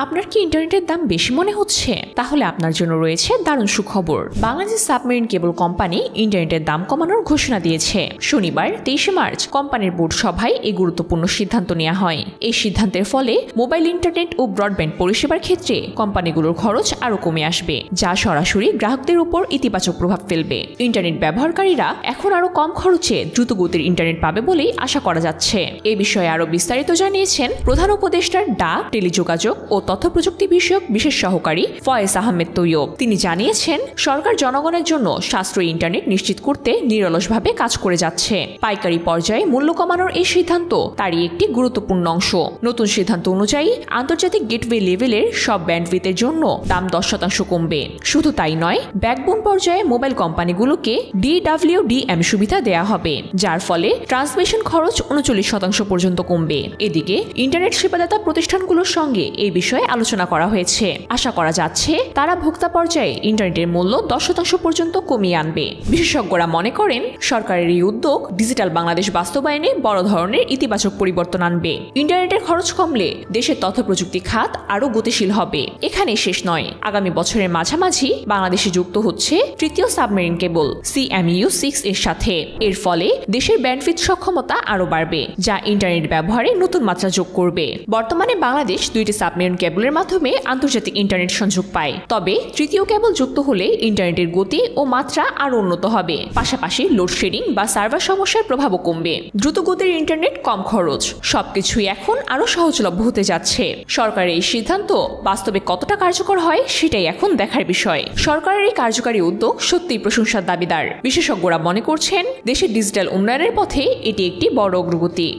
আপনার কি ইন্টারনেটের দাম বেশি মনে হচ্ছে? তাহলে আপনার জন্য রয়েছে দারুণ সুখবর। বাংলাদেশ সাবমেরিন কেবল কোম্পানি ইন্টারনেটের দাম কমানোর ঘোষণা দিয়েছে। শনিবার 23 মার্চ কোম্পানির বোর্ড সভায় এই গুরুত্বপূর্ণ সিদ্ধান্ত নেওয়া হয়। এই সিদ্ধান্তের ফলে মোবাইল ইন্টারনেট ও ব্রডব্যান্ড পরিষেবার ক্ষেত্রে কোম্পানিগুলোর খরচ আরও কমে আসবে, যা সরাসরি গ্রাহকদের উপর ইতিবাচক প্রভাব ফেলবে। ইন্টারনেট ব্যবহারকারীরা এখন আরও কম খরচে দ্রুতগতির ইন্টারনেট পাবে বলেই আশা করা যাচ্ছে। এ বিষয়ে আরও বিস্তারিত জানিয়েছেন প্রধান উপদেষ্টার ডাক, টেলিযোগাযোগ ও তথ্য প্রযুক্তি বিষয়ক বিশেষ সহকারী ফয়েজ আহমেদ তৈয়ব। তিনি জানিয়েছেন, সরকার জনগণের জন্য সাশ্রয়ী ইন্টারনেট নিশ্চিত করতে নিরলসভাবে কাজ করে যাচ্ছে। পাইকারি পর্যায়ে মূল্য কমানোর এই সিদ্ধান্ত তারই একটি গুরুত্বপূর্ণ অংশ। নতুন সিদ্ধান্ত অনুযায়ী আন্তর্জাতিক গেটওয়ে লেভেলের সব ব্যান্ডউইথের জন্য দাম 10% কমবে। শুধু তাই নয়, ব্যাকবোন পর্যায়ে মোবাইল কোম্পানিগুলোকে DWDM সুবিধা দেয়া হবে, যার ফলে ট্রান্সমিশন খরচ 39% পর্যন্ত কমবে। এদিকে ইন্টারনেট সেবাদাতা প্রতিষ্ঠানগুলোর সঙ্গে এই বিষয়ে আলোচনা করা হয়েছে। আশা করা যাচ্ছে তারা ভোক্তা পর্যায়ে ইন্টারনেটের মূল্য 10% পর্যন্ত কমিয়ে আনবে। বিশেষজ্ঞরা মনে করেন, সরকারের এই উদ্যোগ ডিজিটাল বাংলাদেশ বাস্তবায়নে বড় ধরনের ইতিবাচক পরিবর্তন আনবে। ইন্টারনেটের খরচ কমলে দেশের তথ্য প্রযুক্তি খাত আরও গতিশীল হবে। এখানেই শেষ নয়, আগামী বছরের মাঝামাঝি বাংলাদেশে যুক্ত হচ্ছে তৃতীয় সাবমেরিন কেবল CMU-6 এর সাথে। এর ফলে দেশের ব্যান্ডউইথ সক্ষমতা আরও বাড়বে, যা ইন্টারনেট ব্যবহারে নতুন মাত্রা যোগ করবে। বর্তমানে বাংলাদেশ 2টি সাবমেরিন কেবলের মাধ্যমে আন্তর্জাতিক ইন্টারনেট সংযোগ পায়। তবে তৃতীয় কেবল যুক্ত হলে ইন্টারনেটের গতি ও মাত্রা আরও উন্নত হবে। পাশাপাশি লোডশেডিং বা সার্ভার সমস্যার প্রভাবও কমবে। দ্রুতগতির ইন্টারনেট, কম খরচ, সবকিছুই এখন আরও সহজলভ্য হতে যাচ্ছে। সরকারের এই সিদ্ধান্ত বাস্তবে কতটা কার্যকর হয় সেটাই এখন দেখার বিষয়। সরকারের এই কার্যকারী উদ্যোগ সত্যিই প্রশংসার দাবিদার। বিশেষজ্ঞরা মনে করছেন, দেশের ডিজিটাল উন্নয়নের পথে এটি একটি বড় অগ্রগতি।